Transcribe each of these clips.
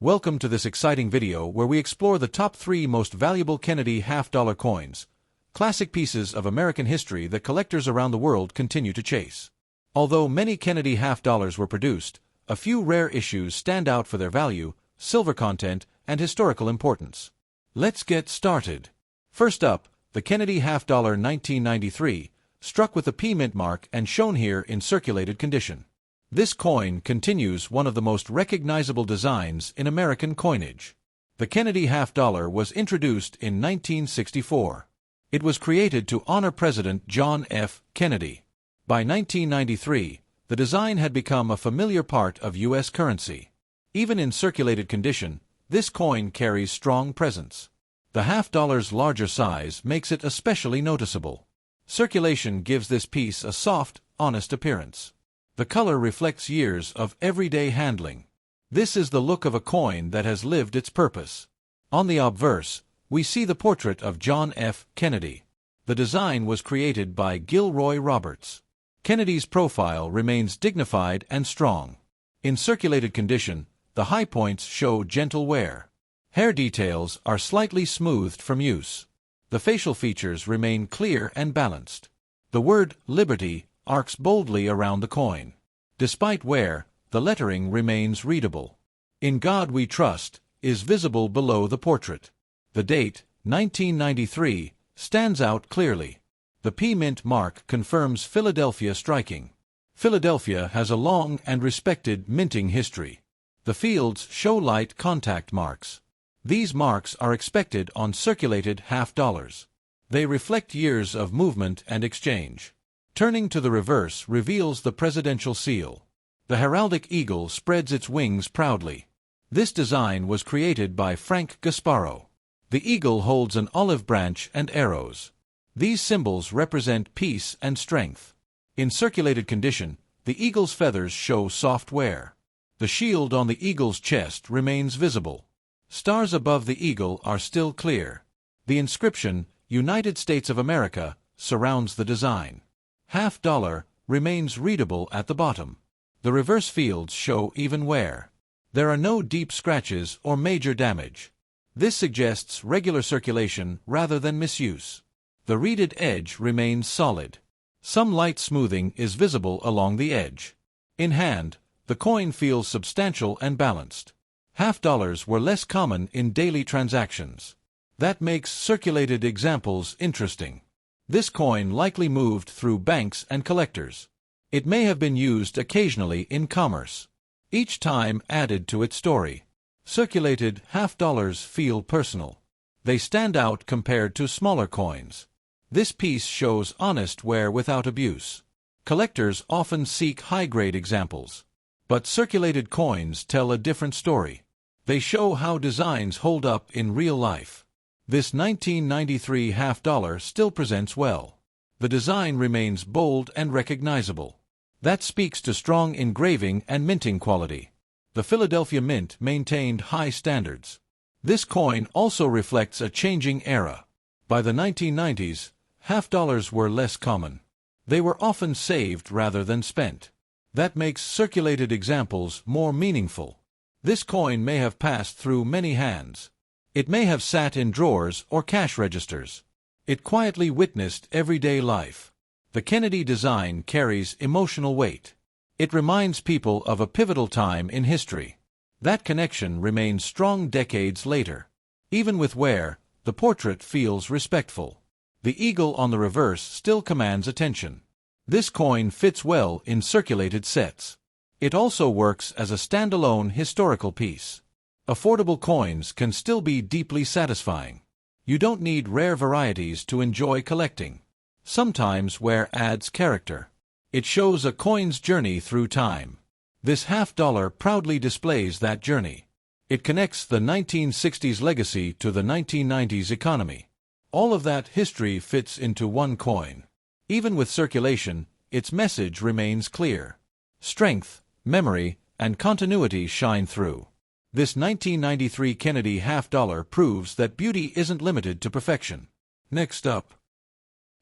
Welcome to this exciting video where we explore the top 3 most valuable Kennedy half-dollar coins, classic pieces of American history that collectors around the world continue to chase. Although many Kennedy half-dollars were produced, a few rare issues stand out for their value, silver content, and historical importance. Let's get started. First up, the Kennedy half-dollar 1993, struck with the P mint mark and shown here in circulated condition. This coin continues one of the most recognizable designs in American coinage. The Kennedy half-dollar was introduced in 1964. It was created to honor President John F. Kennedy. By 1993, the design had become a familiar part of U.S. currency. Even in circulated condition, this coin carries strong presence. The half-dollar's larger size makes it especially noticeable. Circulation gives this piece a soft, honest appearance. The color reflects years of everyday handling. This is the look of a coin that has lived its purpose. On the obverse, we see the portrait of John F. Kennedy. The design was created by Gilroy Roberts. Kennedy's profile remains dignified and strong. In circulated condition, the high points show gentle wear. Hair details are slightly smoothed from use. The facial features remain clear and balanced. The word Liberty arcs boldly around the coin. Despite wear, the lettering remains readable. "In God We Trust" is visible below the portrait. The date, 1993, stands out clearly. The P mint mark confirms Philadelphia striking. Philadelphia has a long and respected minting history. The fields show light contact marks. These marks are expected on circulated half-dollars. They reflect years of movement and exchange. Turning to the reverse reveals the presidential seal. The heraldic eagle spreads its wings proudly. This design was created by Frank Gasparo. The eagle holds an olive branch and arrows. These symbols represent peace and strength. In circulated condition, the eagle's feathers show soft wear. The shield on the eagle's chest remains visible. Stars above the eagle are still clear. The inscription, United States of America, surrounds the design. Half-dollar remains readable at the bottom. The reverse fields show even wear. There are no deep scratches or major damage. This suggests regular circulation rather than misuse. The reeded edge remains solid. Some light smoothing is visible along the edge. In hand, the coin feels substantial and balanced. Half-dollars were less common in daily transactions. That makes circulated examples interesting. This coin likely moved through banks and collectors. It may have been used occasionally in commerce. Each time added to its story. Circulated half-dollars feel personal. They stand out compared to smaller coins. This piece shows honest wear without abuse. Collectors often seek high-grade examples. But circulated coins tell a different story. They show how designs hold up in real life. This 1993 half-dollar still presents well. The design remains bold and recognizable. That speaks to strong engraving and minting quality. The Philadelphia Mint maintained high standards. This coin also reflects a changing era. By the 1990s, half-dollars were less common. They were often saved rather than spent. That makes circulated examples more meaningful. This coin may have passed through many hands. It may have sat in drawers or cash registers. It quietly witnessed everyday life. The Kennedy design carries emotional weight. It reminds people of a pivotal time in history. That connection remains strong decades later. Even with wear, the portrait feels respectful. The eagle on the reverse still commands attention. This coin fits well in circulated sets. It also works as a standalone historical piece. Affordable coins can still be deeply satisfying. You don't need rare varieties to enjoy collecting. Sometimes wear adds character. It shows a coin's journey through time. This half-dollar proudly displays that journey. It connects the 1960s legacy to the 1990s economy. All of that history fits into one coin. Even with circulation, its message remains clear. Strength, memory, and continuity shine through. This 1993 Kennedy half-dollar proves that beauty isn't limited to perfection. Next up,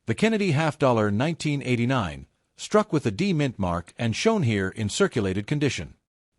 the Kennedy half-dollar 1989, struck with the D mint mark and shown here in circulated condition.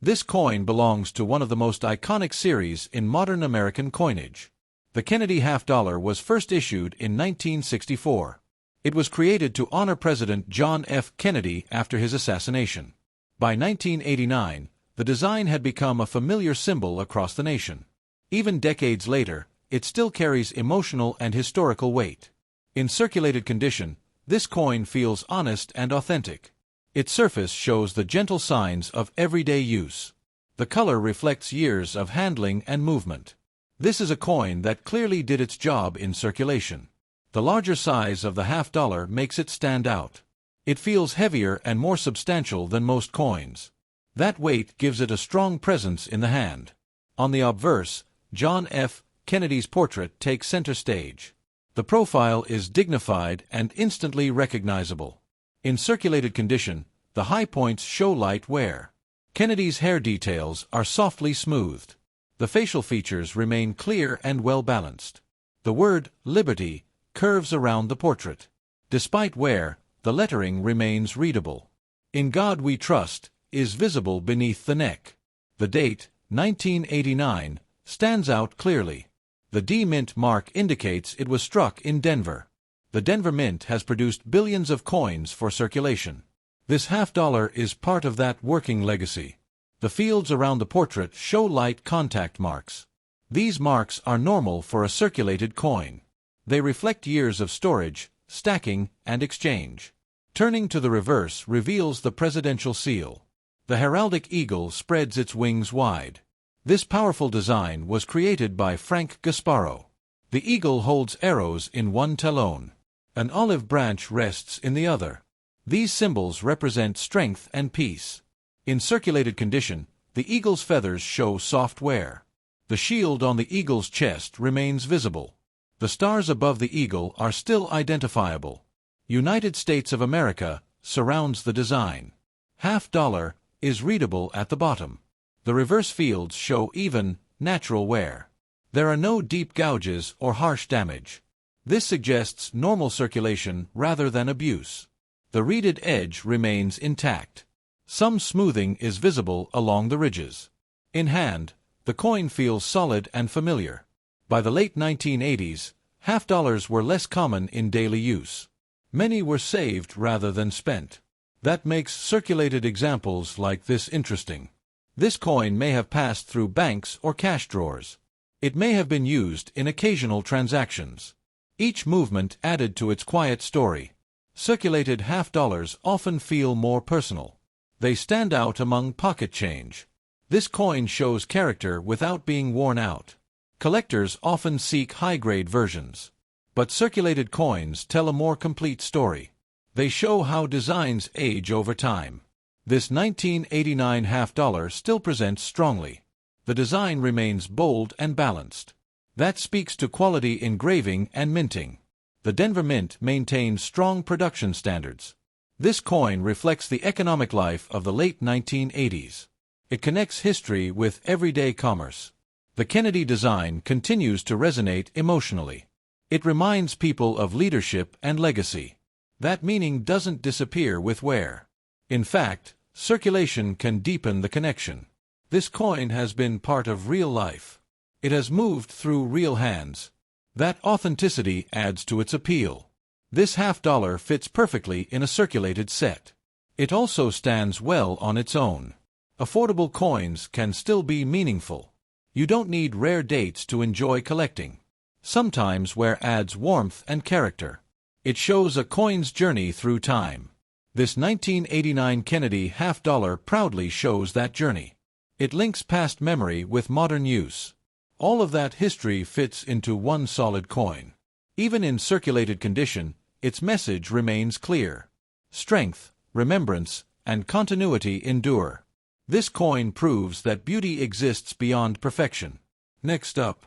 This coin belongs to one of the most iconic series in modern American coinage. The Kennedy half-dollar was first issued in 1964. It was created to honor President John F. Kennedy after his assassination. By 1989, the design had become a familiar symbol across the nation. Even decades later, it still carries emotional and historical weight. In circulated condition, this coin feels honest and authentic. Its surface shows the gentle signs of everyday use. The color reflects years of handling and movement. This is a coin that clearly did its job in circulation. The larger size of the half-dollar makes it stand out. It feels heavier and more substantial than most coins. That weight gives it a strong presence in the hand. On the obverse, John F. Kennedy's portrait takes center stage. The profile is dignified and instantly recognizable. In circulated condition, the high points show light wear. Kennedy's hair details are softly smoothed. The facial features remain clear and well-balanced. The word "Liberty" curves around the portrait. Despite wear, the lettering remains readable. "In God We Trust" is visible beneath the neck. The date, 1989, stands out clearly. The D Mint mark indicates it was struck in Denver. The Denver Mint has produced billions of coins for circulation. This half-dollar is part of that working legacy. The fields around the portrait show light contact marks. These marks are normal for a circulated coin. They reflect years of storage, stacking, and exchange. Turning to the reverse reveals the presidential seal. The heraldic eagle spreads its wings wide. This powerful design was created by Frank Gasparo. The eagle holds arrows in one talon. An olive branch rests in the other. These symbols represent strength and peace. In circulated condition, the eagle's feathers show soft wear. The shield on the eagle's chest remains visible. The stars above the eagle are still identifiable. United States of America surrounds the design. Half-dollar is readable at the bottom. The reverse fields show even, natural wear. There are no deep gouges or harsh damage. This suggests normal circulation rather than abuse. The reeded edge remains intact. Some smoothing is visible along the ridges. In hand, the coin feels solid and familiar. By the late 1980s, half-dollars were less common in daily use. Many were saved rather than spent. That makes circulated examples like this interesting. This coin may have passed through banks or cash drawers. It may have been used in occasional transactions. Each movement added to its quiet story. Circulated half-dollars often feel more personal. They stand out among pocket change. This coin shows character without being worn out. Collectors often seek high-grade versions. But circulated coins tell a more complete story. They show how designs age over time. This 1989 half-dollar still presents strongly. The design remains bold and balanced. That speaks to quality engraving and minting. The Denver Mint maintains strong production standards. This coin reflects the economic life of the late 1980s. It connects history with everyday commerce. The Kennedy design continues to resonate emotionally. It reminds people of leadership and legacy. That meaning doesn't disappear with wear. In fact, circulation can deepen the connection. This coin has been part of real life. It has moved through real hands. That authenticity adds to its appeal. This half-dollar fits perfectly in a circulated set. It also stands well on its own. Affordable coins can still be meaningful. You don't need rare dates to enjoy collecting. Sometimes wear adds warmth and character. It shows a coin's journey through time. This 1989 Kennedy half-dollar proudly shows that journey. It links past memory with modern use. All of that history fits into one solid coin. Even in circulated condition, its message remains clear. Strength, remembrance, and continuity endure. This coin proves that beauty exists beyond perfection. Next up,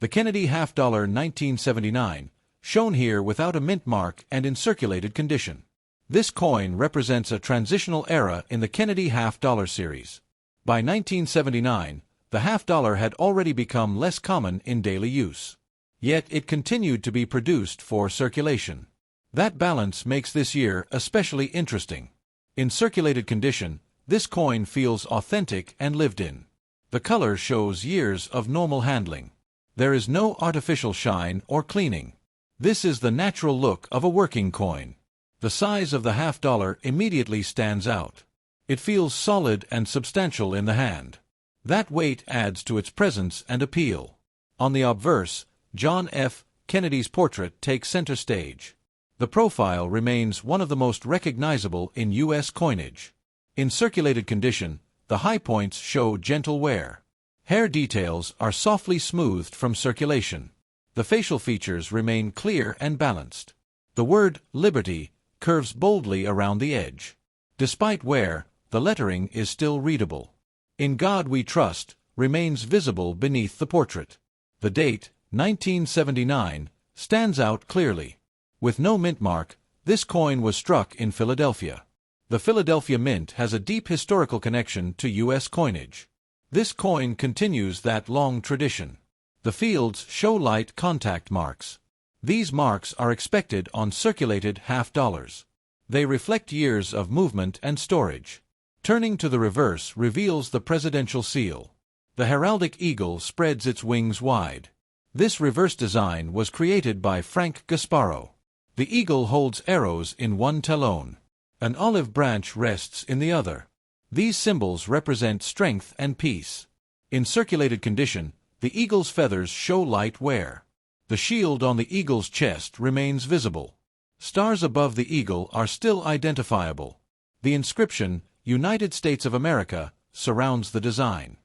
the Kennedy half-dollar 1979, shown here without a mint mark and in circulated condition. This coin represents a transitional era in the Kennedy half-dollar series. By 1979, the half-dollar had already become less common in daily use. Yet it continued to be produced for circulation. That balance makes this year especially interesting. In circulated condition, This coin feels authentic and lived in. The color shows years of normal handling. There is no artificial shine or cleaning. This is the natural look of a working coin. The size of the $50 immediately stands out. It feels solid and substantial in the hand. That weight adds to its presence and appeal. On the obverse, John F. Kennedy's portrait takes center stage. The profile remains one of the most recognizable in U.S. coinage. In circulated condition, the high points show gentle wear. Hair details are softly smoothed from circulation. The facial features remain clear and balanced. The word Liberty curves boldly around the edge. Despite wear, the lettering is still readable. In God We Trust remains visible beneath the portrait. The date, 1979, stands out clearly. With no mint mark, this coin was struck in Philadelphia. The Philadelphia Mint has a deep historical connection to U.S. coinage. This coin continues that long tradition. The fields show light contact marks. These marks are expected on circulated $50. They reflect years of movement and storage. Turning to the reverse reveals the presidential seal. The heraldic eagle spreads its wings wide. This reverse design was created by Frank Gasparo. The eagle holds arrows in one talon. An olive branch rests in the other. These symbols represent strength and peace. In circulated condition, the eagle's feathers show light wear. The shield on the eagle's chest remains visible. Stars above the eagle are still identifiable. The inscription, United States of America, surrounds the design.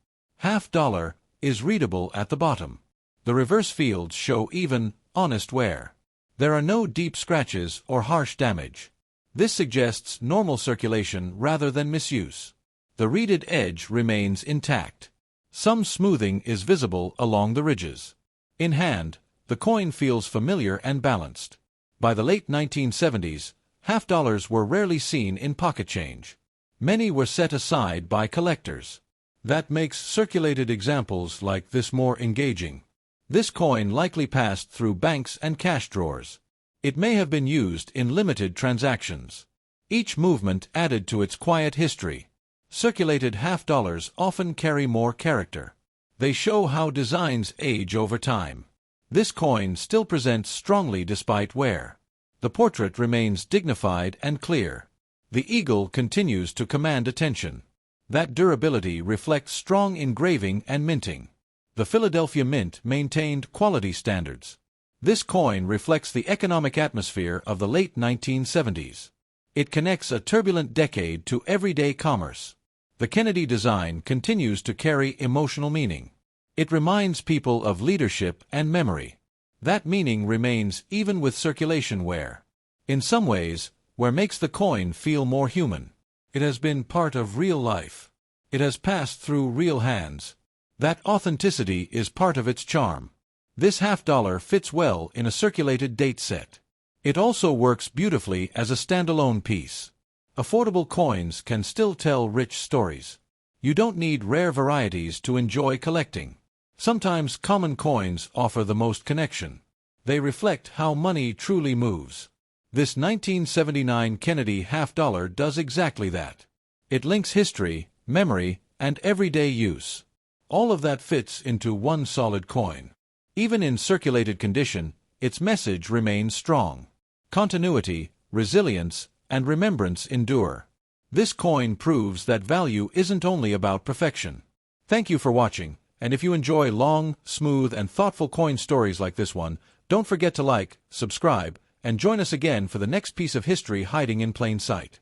$50 is readable at the bottom. The reverse fields show even, honest wear. There are no deep scratches or harsh damage. This suggests normal circulation rather than misuse. The reeded edge remains intact. Some smoothing is visible along the ridges. In hand, the coin feels familiar and balanced. By the late 1970s, $50 were rarely seen in pocket change. Many were set aside by collectors. That makes circulated examples like this more engaging. This coin likely passed through banks and cash drawers. It may have been used in limited transactions. Each movement added to its quiet history. Circulated $50 often carry more character. They show how designs age over time. This coin still presents strongly despite wear. The portrait remains dignified and clear. The eagle continues to command attention. That durability reflects strong engraving and minting. The Philadelphia Mint maintained quality standards. This coin reflects the economic atmosphere of the late 1970s. It connects a turbulent decade to everyday commerce. The Kennedy design continues to carry emotional meaning. It reminds people of leadership and memory. That meaning remains even with circulation wear. In some ways, wear makes the coin feel more human. It has been part of real life. It has passed through real hands. That authenticity is part of its charm. This $50 fits well in a circulated date set. It also works beautifully as a standalone piece. Affordable coins can still tell rich stories. You don't need rare varieties to enjoy collecting. Sometimes common coins offer the most connection. They reflect how money truly moves. This 1979 Kennedy $50 does exactly that. It links history, memory, and everyday use. All of that fits into one solid coin. Even in circulated condition, its message remains strong. Continuity, resilience, and remembrance endure. This coin proves that value isn't only about perfection. Thank you for watching, and if you enjoy long, smooth, and thoughtful coin stories like this one, don't forget to like, subscribe, and join us again for the next piece of history hiding in plain sight.